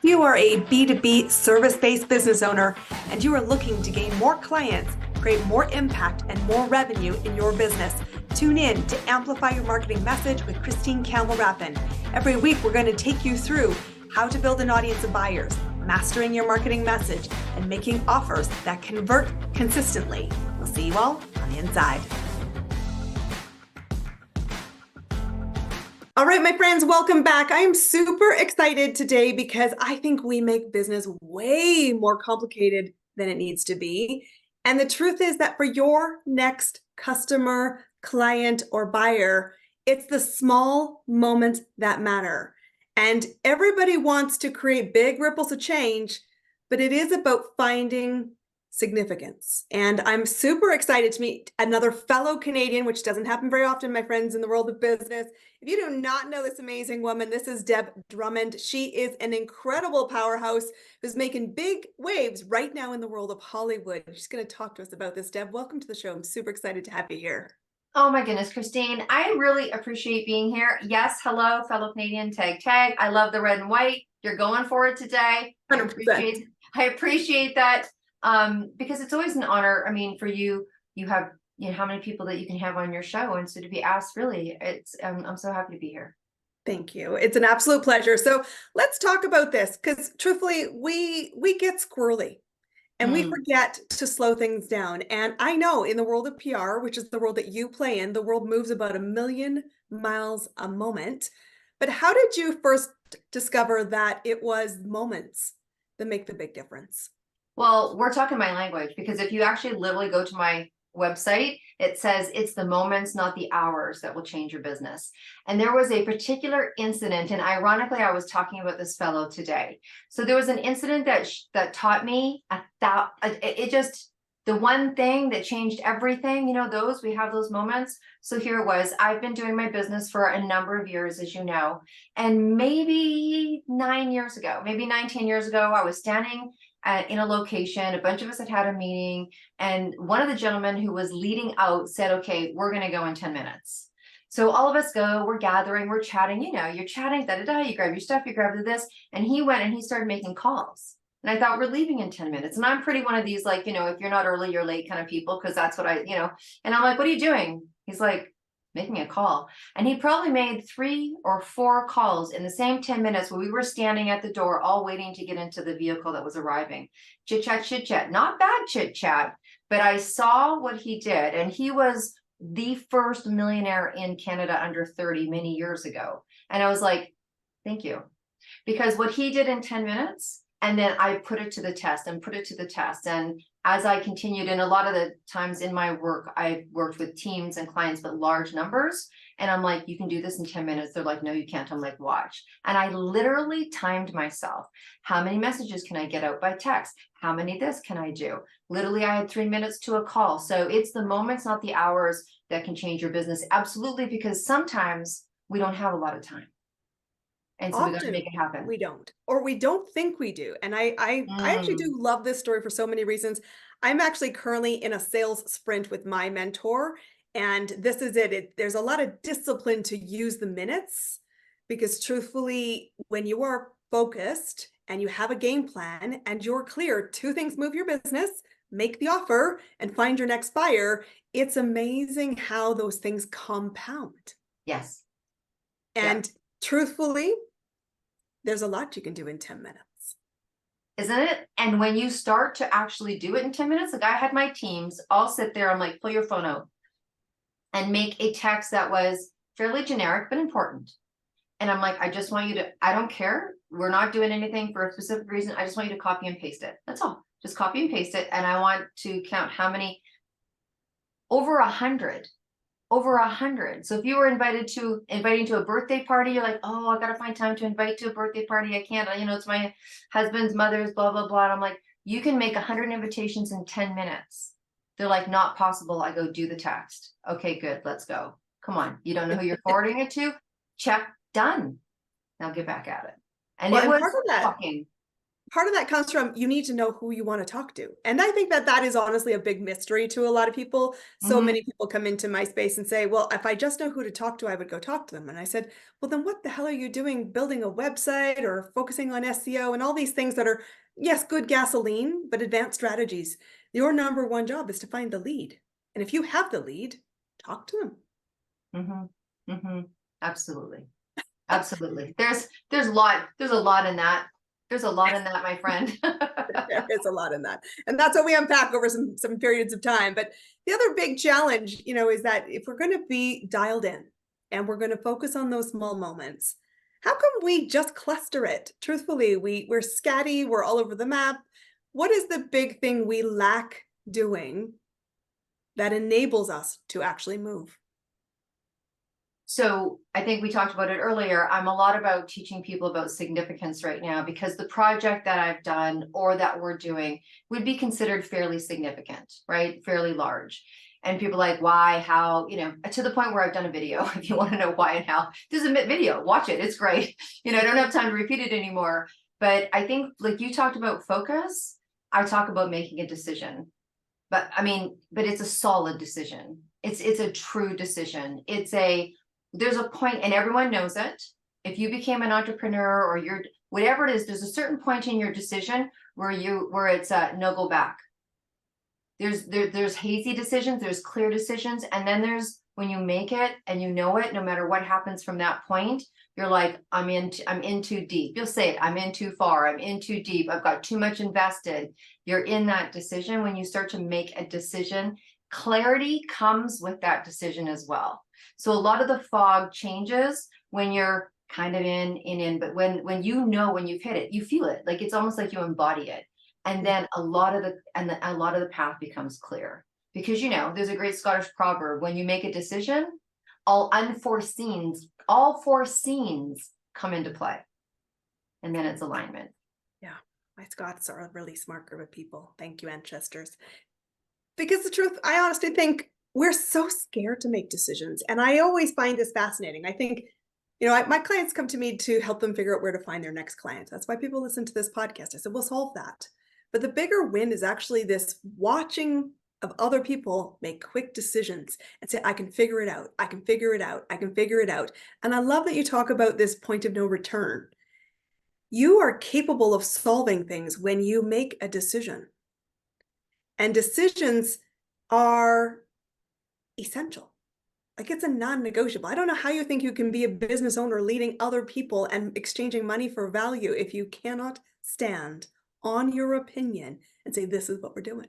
If you are a B2B service-based business owner and you are looking to gain more clients, create more impact and more revenue in your business, tune in to Amplify Your Marketing Message with Christine Campbell-Rappin. Every week, we're going to take you through how to build an audience of buyers, mastering your marketing message, and making offers that convert consistently. We'll see you all on the inside. All right, my friends, welcome back. I am super excited today because I think we make business way more complicated than it needs to be. And the truth is that for your next customer, client, or buyer, it's the small moments that matter. And everybody wants to create big ripples of change, but it is about finding significance. And I'm super excited to meet another fellow Canadian, which doesn't happen very often, my friends, in the world of business. If you do not know this amazing woman, this is Deb Drummond. She is an incredible powerhouse who's making big waves right now in the world of Hollywood. She's going to talk to us about this. Deb, welcome to the show. I'm super excited to have you here. Oh my goodness, Christine, I really appreciate being here. Yes, hello, fellow Canadian, tag. I love the red and white. You're going for it today. 100%. I appreciate that because it's always an honor. I mean, for you have, how many people that you can have on your show. And so to be asked, really, I'm so happy to be here. Thank you. It's an absolute pleasure. So let's talk about this because truthfully, we get squirrely. And we forget to slow things down. And I know in the world of PR, which is the world that you play in, the world moves about 1,000,000 miles a moment. But how did you first discover that it was moments that make the big difference? Well, we're talking my language because if you actually literally go to my website, it says it's the moments, not the hours, that will change your business. And there was a particular incident, and ironically, I was talking about this fellow today. So there was an incident that taught me the one thing that changed everything. We have those moments. So here it was. I've been doing my business for a number of years, as you know, and maybe 9 years ago, maybe 19 years ago, I was standing in a location. A bunch of us had a meeting, and one of the gentlemen who was leading out said, okay, we're going to go in 10 minutes. So all of us go, we're gathering, we're chatting, you're chatting, you grab your stuff, you grab this, and he went and he started making calls. And I thought, we're leaving in 10 minutes. And I'm pretty one of these, if you're not early, you're late kind of people, because that's what and I'm like, what are you doing? He's like, making a call. And he probably made 3 or 4 calls in the same 10 minutes where we were standing at the door, all waiting to get into the vehicle that was arriving. Chit chat, not bad chit chat, but I saw what he did. And he was the first millionaire in Canada under 30 many years ago. And I was like, thank you. Because what he did in 10 minutes, and then I put it to the test. And as I continued, and a lot of the times in my work, I worked with teams and clients, but large numbers. And I'm like, you can do this in 10 minutes. They're like, no, you can't. I'm like, watch. And I literally timed myself. How many messages can I get out by text? How many this can I do? Literally, I had 3 minutes to a call. So it's the moments, not the hours, that can change your business. Absolutely. Because sometimes we don't have a lot of time. And so we got to make it happen. We don't, or we don't think we do. And I actually do love this story for so many reasons. I'm actually currently in a sales sprint with my mentor, and this is it. There's a lot of discipline to use the minutes, because truthfully, when you are focused and you have a game plan and you're clear, 2 things move your business: make the offer and find your next buyer. It's amazing how those things compound. Yes. And truthfully, there's a lot you can do in 10 minutes. Isn't it? And when you start to actually do it in 10 minutes, I had my teams all sit there. I'm like, pull your phone out and make a text that was fairly generic, but important. And I'm like, I just want you to, I don't care. We're not doing anything for a specific reason. I just want you to copy and paste it. That's all. Just copy and paste it. And I want to count how many, over 100. Over 100. So if you were inviting to a birthday party, you're like, oh, I gotta find time to invite to a birthday party. I can't, it's my husband's mother's, blah, blah, blah. And I'm like, you can make 100 invitations in 10 minutes. They're like, not possible. I go, do the text. Okay, good. Let's go. Come on. You don't know who you're forwarding it to? Check, done. Now get back at it. And it was shocking. part of that comes from you need to know who you want to talk to. And I think that that is honestly a big mystery to a lot of people. So Mhm. many people come into my space and say, well, if I just know who to talk to, I would go talk to them. And I said, well, then what the hell are you doing building a website or focusing on SEO and all these things that are, yes, good gasoline, but advanced strategies. Your number one job is to find the lead. And if you have the lead, talk to them. Mhm. Mhm. Absolutely. Absolutely. There's a lot in that. There's a lot in that, my friend. There is a lot in that. And that's what we unpack over some periods of time. But the other big challenge, is that if we're going to be dialed in and we're going to focus on those small moments, how come we just cluster it? Truthfully, we're scatty, we're all over the map. What is the big thing we lack doing that enables us to actually move? So I think we talked about it earlier. I'm a lot about teaching people about significance right now because the project that I've done or that we're doing would be considered fairly significant, right? Fairly large. And people are like, why, how, to the point where I've done a video. If you want to know why and how, there's a video, watch it. It's great. I don't have time to repeat it anymore. But I think like you talked about focus, I talk about making a decision. But it's a solid decision. It's a true decision. There's a point, and everyone knows it. If you became an entrepreneur or you're whatever it is, there's a certain point in your decision where it's no go back. There's hazy decisions, there's clear decisions, and then there's when you make it and you know it, no matter what happens from that point, you're like, I'm in too deep. You'll say it, I'm in too far, I'm in too deep, I've got too much invested. You're in that decision. When you start to make a decision, clarity comes with that decision as well. So a lot of the fog changes when you're kind of in, but when when you've hit it, you feel it. Like it's almost like you embody it. And then a lot of the path becomes clear. Because there's a great Scottish proverb, when you make a decision, all four scenes come into play. And then it's alignment. Yeah, my Scots are a really smart group of people. Thank you, ancestors. Because the truth, I honestly think we're so scared to make decisions. And I always find this fascinating. I think, my clients come to me to help them figure out where to find their next client. That's why people listen to this podcast. I said, we'll solve that. But the bigger win is actually this watching of other people make quick decisions and say, I can figure it out. I can figure it out. I can figure it out. And I love that you talk about this point of no return. You are capable of solving things when you make a decision. And decisions are essential. Like it's a non-negotiable. I don't know how you think you can be a business owner leading other people and exchanging money for value if you cannot stand on your opinion and say, this is what we're doing.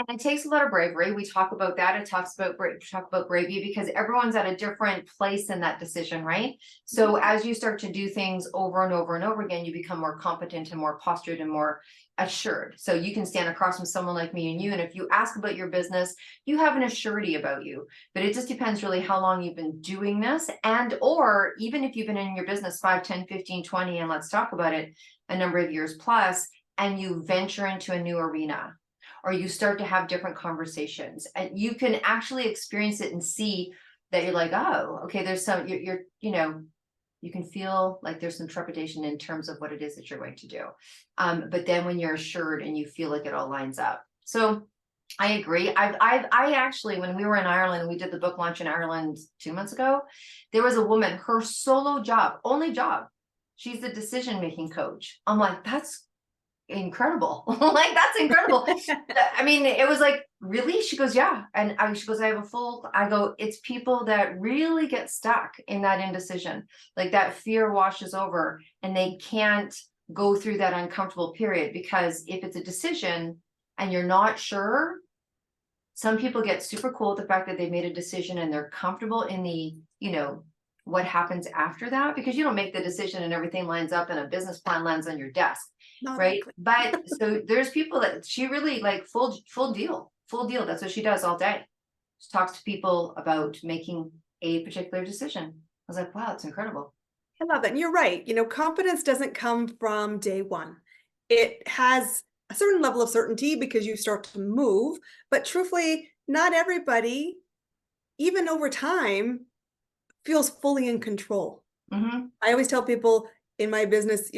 And it takes a lot of bravery. We talk about that. Talk about bravery because everyone's at a different place in that decision, right? So as you start to do things over and over and over again, you become more competent and more postured and more assured. So you can stand across from someone like me and you, and if you ask about your business, you have an assurity about you. But it just depends really how long you've been doing this, and or even if you've been in your business 5, 10, 15, 20, and let's talk about it, a number of years plus, and you venture into a new arena, or you start to have different conversations, and you can actually experience it and see that you're like, oh, okay, there's some, you can feel like there's some trepidation in terms of what it is that you're going to do. But then when you're assured and you feel like it all lines up. So I agree. I actually, when we were in Ireland, we did the book launch in Ireland 2 months ago, there was a woman, her solo job, only job, she's the decision-making coach. I'm like, that's incredible. Like, that's incredible. It was like, really? She goes, yeah. And she goes, I go, it's people that really get stuck in that indecision. Like that fear washes over and they can't go through that uncomfortable period, because if it's a decision and you're not sure, some people get super cool with the fact that they made a decision and they're comfortable in the, what happens after that, because you don't make the decision and everything lines up and a business plan lands on your desk. Not right. likely. But so there's people that she really like full deal. That's what she does all day. She talks to people about making a particular decision. I was like, wow, it's incredible. I love it. And you're right. Confidence doesn't come from day one. It has a certain level of certainty because you start to move, but truthfully, not everybody, even over time, feels fully in control. Mm-hmm. I always tell people, in my business,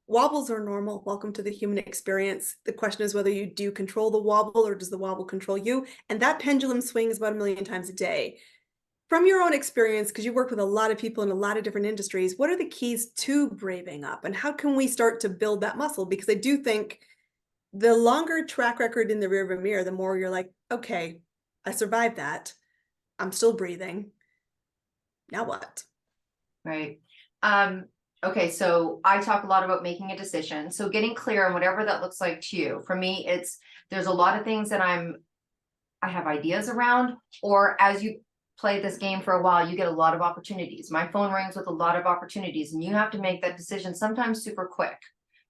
wobbles are normal. Welcome to the human experience. The question is whether you do control the wobble or does the wobble control you? And that pendulum swings about 1,000,000 times a day. From your own experience, because you work with a lot of people in a lot of different industries, what are the keys to braving up and how can we start to build that muscle? Because I do think the longer track record in the rearview mirror, the more you're like, okay, I survived that. I'm still breathing. Now what? Right. Okay, so I talk a lot about making a decision. So getting clear on whatever that looks like to you. For me, there's a lot of things that I have ideas around, or as you play this game for a while, you get a lot of opportunities. My phone rings with a lot of opportunities, and you have to make that decision sometimes super quick,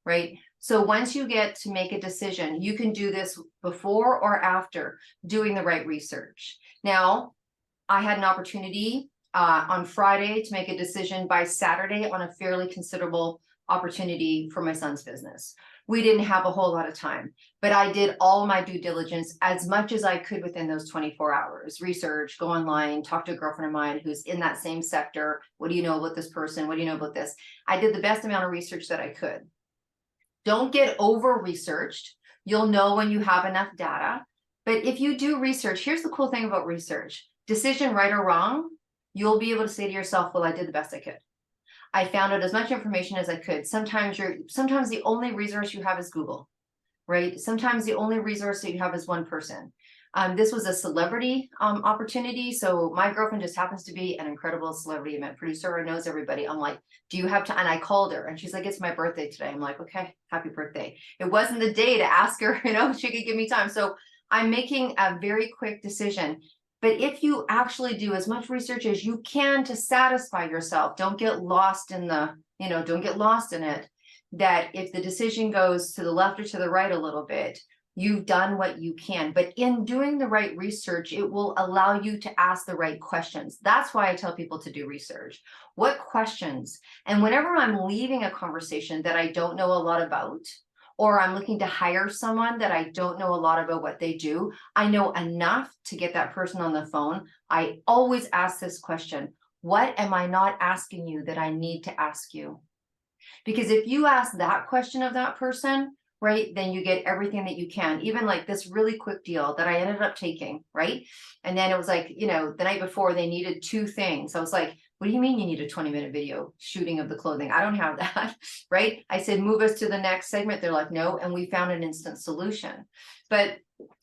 right? So once you get to make a decision, you can do this before or after doing the right research. Now, I had an opportunity on Friday to make a decision by Saturday on a fairly considerable opportunity for my son's business. We didn't have a whole lot of time, but I did all my due diligence as much as I could within those 24 hours. Research, go online, talk to a girlfriend of mine who's in that same sector. What do you know about this person? What do you know about this? I did the best amount of research that I could. Don't get over researched. You'll know when you have enough data. But if you do research, here's the cool thing about research. Decision right or wrong, you'll be able to say to yourself, well, I did the best I could. I found out as much information as I could. Sometimes the only resource you have is Google, right? Sometimes the only resource that you have is one person. This was a celebrity opportunity. So my girlfriend just happens to be an incredible celebrity event producer and knows everybody. I'm like, do you have time? And I called her and she's like, it's my birthday today. I'm like, okay, happy birthday. It wasn't the day to ask her, she could give me time. So I'm making a very quick decision. But if you actually do as much research as you can to satisfy yourself, don't get lost in don't get lost in it, that if the decision goes to the left or to the right a little bit, you've done what you can. But in doing the right research, it will allow you to ask the right questions. That's why I tell people to do research. What questions? And whenever I'm leaving a conversation that I don't know a lot about, or I'm looking to hire someone that I don't know a lot about what they do, I know enough to get that person on the phone. I always ask this question: what am I not asking you that I need to ask you? Because if you ask that question of that person, right, then you get everything that you can. Even like this really quick deal that I ended up taking, right? And then it was like, the night before they needed 2 things. I was like, what do you mean you need a 20-minute video shooting of the clothing? I don't have that, right? I said, move us to the next segment. They're like, no. And we found an instant solution. But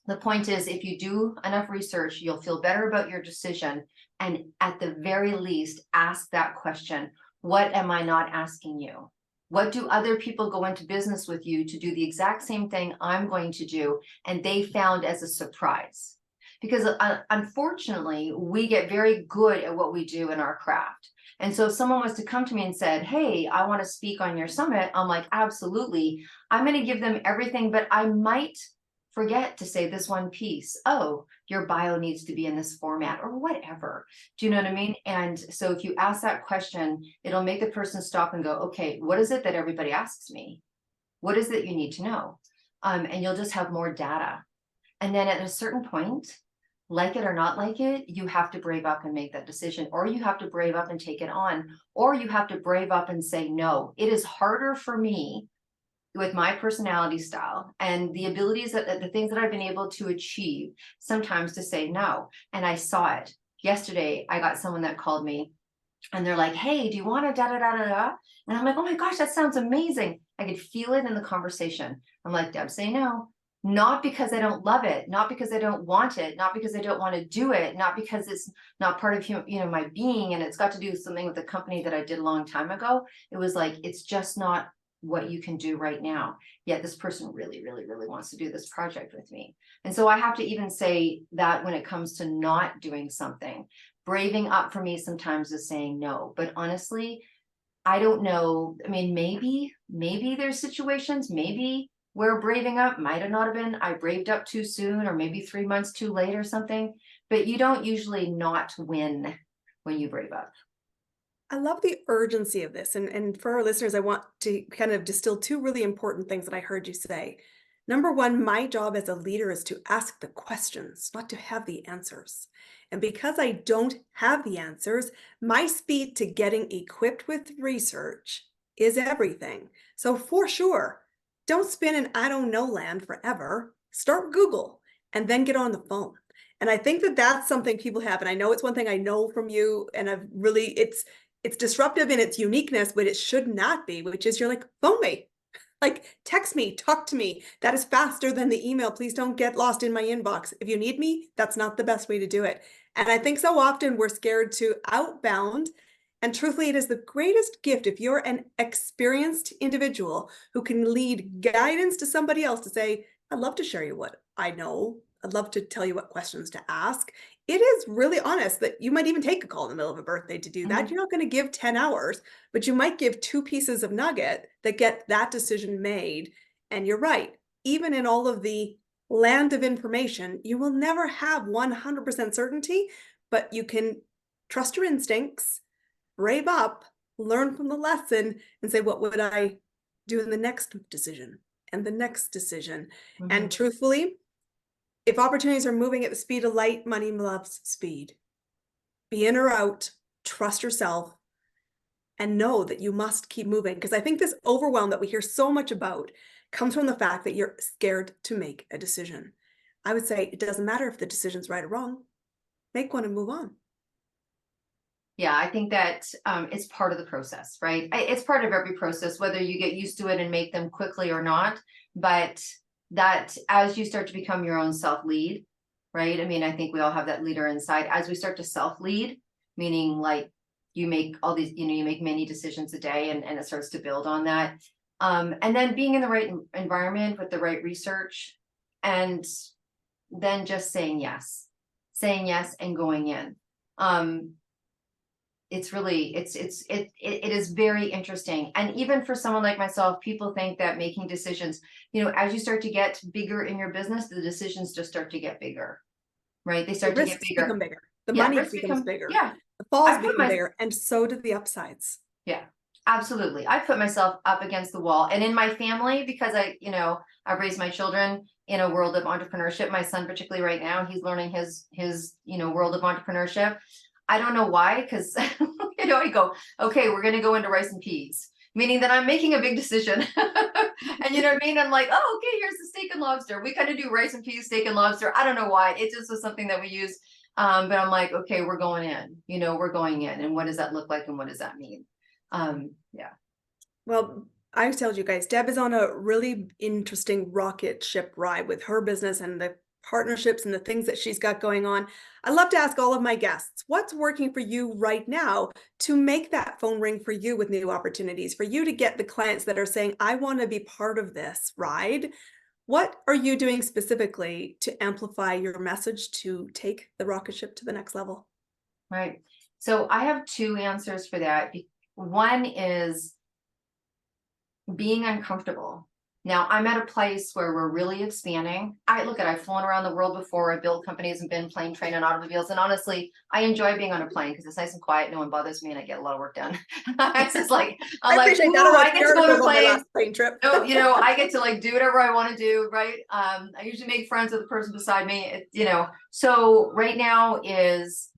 the point is, if you do enough research, you'll feel better about your decision. And at the very least, ask that question: what am I not asking you? What do other people go into business with you to do the exact same thing I'm going to do, and they found as a surprise? Because unfortunately, we get very good at what we do in our craft. And so if someone was to come to me and said, hey, I want to speak on your summit, I'm like, absolutely. I'm going to give them everything, but I might forget to say this one piece. Oh, your bio needs to be in this format or whatever. Do you know what I mean? And so if you ask that question, it'll make the person stop and go, okay, what is it that everybody asks me? What is it you need to know? And you'll just have more data. And then at a certain point, like it or not like it, you have to brave up and make that decision, or you have to brave up and take it on, or you have to brave up and say no. It is harder for me with my personality style and the abilities the things that I've been able to achieve sometimes to say no. And I saw it yesterday. I got someone that called me and they're like, hey, do you want to da da da da da? And I'm like, oh my gosh, that sounds amazing. I could feel it in the conversation. I'm like, Deb, say no. Not because I don't love it, not because I don't want it, not because I don't want to do it, not because it's not part of my being and it's got to do something with the company that I did a long time ago. It was like, it's just not what you can do right now. Yet this person really, really, really wants to do this project with me. And so I have to even say that when it comes to not doing something, braving up for me sometimes is saying no. But honestly, I don't know. I mean, maybe there's situations, maybe where braving up might have not have been, I braved up too soon, or maybe 3 months too late or something, but you don't usually not win when you brave up. I love the urgency of this. And for our listeners, I want to kind of distill 2 really important things that I heard you say. Number 1, my job as a leader is to ask the questions, not to have the answers. And because I don't have the answers, my speed to getting equipped with research is everything. So for sure, don't spin in I don't know land forever. Start Google and then get on the phone. And I think that that's something people have. And I know it's one thing I know from you, and I've really, it's disruptive in its uniqueness, but it should not be, which is you're like, phone me. Like, text me, talk to me. That is faster than the email. Please don't get lost in my inbox. If you need me, that's not the best way to do it. And I think so often we're scared to outbound. And truthfully, it is the greatest gift if you're an experienced individual who can lead guidance to somebody else to say, I'd love to share you what I know. I'd love to tell you what questions to ask. It is really honest that you might even take a call in the middle of a birthday to do that. Mhm. You're not going to give 10 hours, but you might give 2 pieces of nugget that get that decision made. And you're right, even in all of the land of information, you will never have 100% certainty, but you can trust your instincts, brave up, learn from the lesson, and say, what would I do in the next decision and the next decision? And Mhm. truthfully, if opportunities are moving at the speed of light, money loves speed. Be in or out, trust yourself, and know that you must keep moving. Because I think this overwhelm that we hear so much about comes from the fact that you're scared to make a decision. I would say it doesn't matter if the decision's right or wrong. Make one and move on. Yeah, I think that it's part of the process, right? It's part of every process, whether you get used to it and make them quickly or not. But that as you start to become your own self lead, right? I mean, I think we all have that leader inside. As we start to self lead, meaning like you make all these, you make many decisions a day, and it starts to build on that. And then being in the right environment with the right research, and then just saying yes and going in. Um, it's really it is very interesting. And even for someone like myself, people think that making decisions, as you start to get bigger in your business, the decisions just start to get bigger, right? They The start to get risks become bigger. bigger. The Yeah, money risks becomes become, bigger. yeah. The falls I put become my bigger. And so do the upsides. Yeah, absolutely. I put myself up against the wall. And in my family, because I've raised my children in a world of entrepreneurship. My son, particularly right now, he's learning his world of entrepreneurship. I don't know why, because I go, okay, we're gonna go into rice and peas, meaning that I'm making a big decision. And you know what I mean? I'm like, oh, okay, here's the steak and lobster. We kind of do rice and peas, steak and lobster. I don't know why. It just was something that we use. But I'm like, okay, we're going in, we're going in. And what does that look like? And what does that mean? Yeah. Well, I told you guys, Deb is on a really interesting rocket ship ride with her business and the partnerships and the things that she's got going on. I love to ask all of my guests, what's working for you right now to make that phone ring for you with new opportunities, for you to get the clients that are saying, I want to be part of this ride? What are you doing specifically to amplify your message to take the rocket ship to the next level? Right. So I have two answers for that. One is being uncomfortable. Now I'm at a place where we're really expanding. I've flown around the world before. I built companies and been plane, train, and automobiles. And honestly, I enjoy being on a plane because it's nice and quiet. No one bothers me, and I get a lot of work done. It's just like I I'm like, appreciate that. I ooh, wrote I get 3 to go on a articles on my plane. last plane trip. No, I get to like do whatever I want to do, right? I usually make friends with the person beside me. So right now is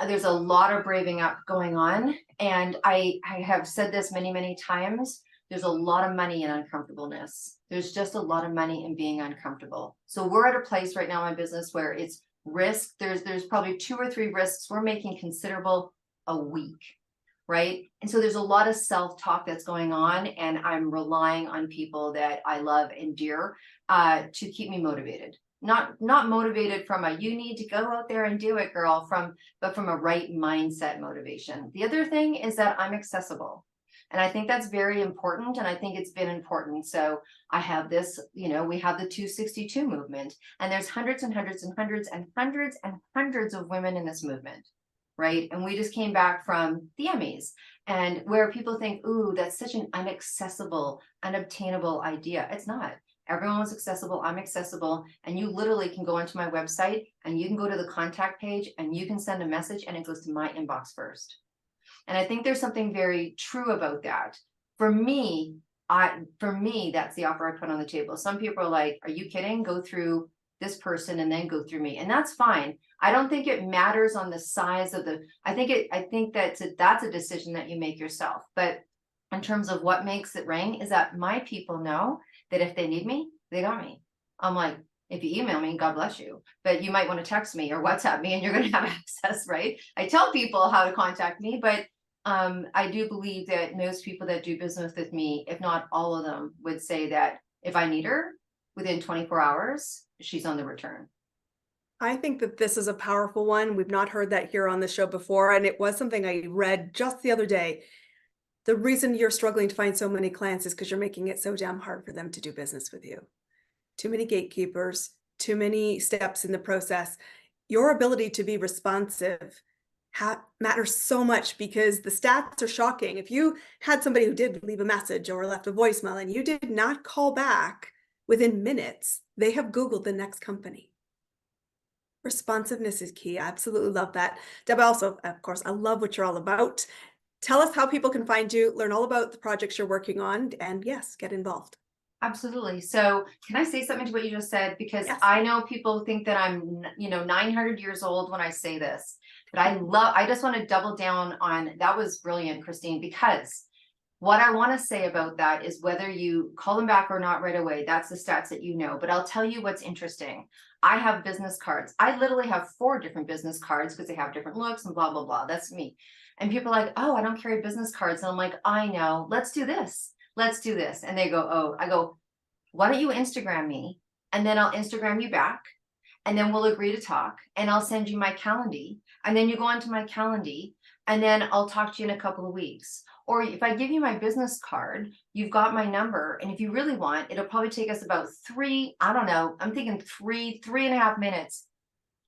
there's a lot of braving up going on, and I have said this many, many times. There's a lot of money in uncomfortableness. There's just a lot of money in being uncomfortable. So we're at a place right now in my business where it's risk. There's probably 2 or 3 risks we're making considerable a week, right? And so there's a lot of self-talk that's going on, and I'm relying on people that I love and dear to keep me motivated. Not motivated from a you need to go out there and do it, girl, but from a right mindset motivation. The other thing is that I'm accessible. And I think that's very important. And I think it's been important. So I have this, we have the 262 movement, and there's hundreds and hundreds and hundreds and hundreds and hundreds of women in this movement. Right. And we just came back from the Emmys, and where people think, ooh, that's such an inaccessible, unobtainable idea. It's not. Everyone's accessible. I'm accessible. And you literally can go onto my website and you can go to the contact page and you can send a message and it goes to my inbox first. And I think there's something very true about that. For me, that's the offer I put on the table. Some people are like, are you kidding? Go through this person and then go through me. And that's fine. I don't think it matters on the size of I think that's a decision that you make yourself. But in terms of what makes it ring is that my people know that if they need me, they got me. I'm like, if you email me, God bless you, but you might want to text me or WhatsApp me and you're going to have access, right? I tell people how to contact me, but I do believe that most people that do business with me, if not all of them, would say that if I need her within 24 hours, she's on the return. I think that this is a powerful one. We've not heard that here on the show before, and it was something I read just the other day. The reason you're struggling to find so many clients is because you're making it so damn hard for them to do business with you. Too many gatekeepers, too many steps in the process. Your ability to be responsive matters so much because the stats are shocking. If you had somebody who did leave a message or left a voicemail and you did not call back within minutes, they have Googled the next company. Responsiveness is key. I absolutely love that. Deb, also, of course, I love what you're all about. Tell us how people can find you, learn all about the projects you're working on, and yes, get involved. Absolutely. So can I say something to what you just said? Because Yes. I know people think that I'm, 900 years old when I say this, but I just want to double down on, that was brilliant, Christine, because what I want to say about that is whether you call them back or not right away, that's the stats that you know. But I'll tell you what's interesting. I have business cards. I literally have 4 different business cards because they have different looks and blah, blah, blah. That's me. And people are like, oh, I don't carry business cards. And I'm like, I know, let's do this. Let's do this. And they go, oh, I go, why don't you Instagram me? And then I'll Instagram you back. And then we'll agree to talk. And I'll send you my calendar. And then you go onto my calendar. And then I'll talk to you in a couple of weeks. Or if I give you my business card, you've got my number. And if you really want, it'll probably take us about 3, I don't know, I'm thinking 3.5 minutes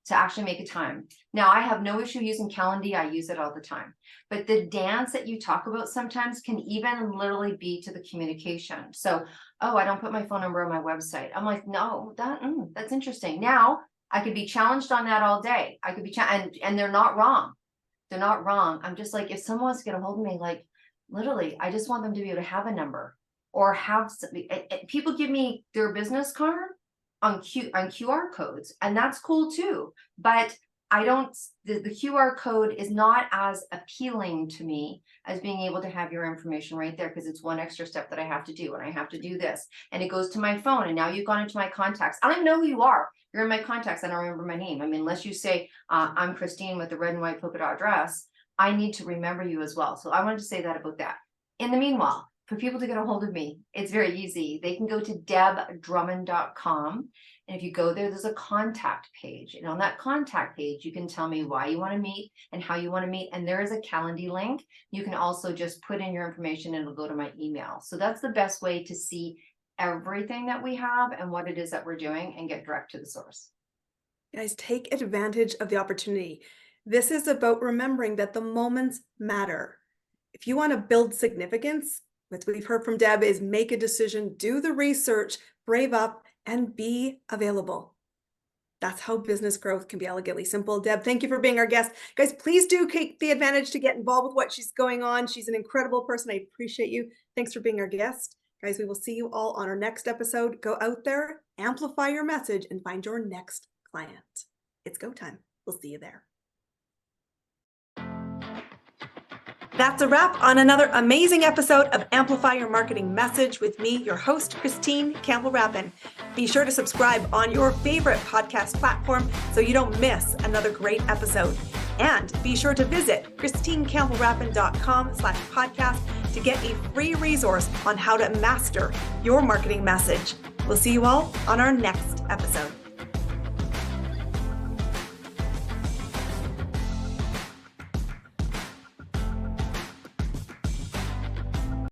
to actually make a time. Now, I have no issue using Calendar. I use it all the time. But the dance that you talk about sometimes can even literally be to the communication. So, oh, I don't put my phone number on my website. I'm like, no, that's interesting. Now, I could be challenged on that all day. I could be and they're not wrong. They're not wrong. I'm just like, if someone wants to get a hold of me, like, literally, I just want them to be able to have a number or have something. People give me their business card on QR codes, and that's cool too. But I don't, the QR code is not as appealing to me as being able to have your information right there, because it's one extra step that I have to do, and I have to do this, and it goes to my phone, and now you've gone into my contacts. I don't even know who you are. You're in my contacts. I don't remember my name. I mean, unless you say, I'm Christine with the red and white polka dot dress, I need to remember you as well. So I wanted to say that about that. In the meanwhile, for people to get a hold of me, it's very easy. They can go to debdrummond.com. And if you go there, there's a contact page. And on that contact page, you can tell me why you want to meet and how you want to meet. And there is a calendar link. You can also just put in your information and it'll go to my email. So that's the best way to see everything that we have and what it is that we're doing and get direct to the source. Guys, take advantage of the opportunity. This is about remembering that the moments matter. If you want to build significance, what we've heard from Deb is make a decision, do the research, brave up, and be available. That's how business growth can be elegantly simple. Deb, thank you for being our guest. Guys, please do take the advantage to get involved with what she's going on. She's an incredible person. I appreciate you. Thanks for being our guest. Guys, we will see you all on our next episode. Go out there, amplify your message, and find your next client. It's go time. We'll see you there. That's a wrap on another amazing episode of Amplify Your Marketing Message with me, your host, Christine Campbell-Rappin. Be sure to subscribe on your favorite podcast platform so you don't miss another great episode. And be sure to visit christinecampbellrappin.com/podcast to get a free resource on how to master your marketing message. We'll see you all on our next episode.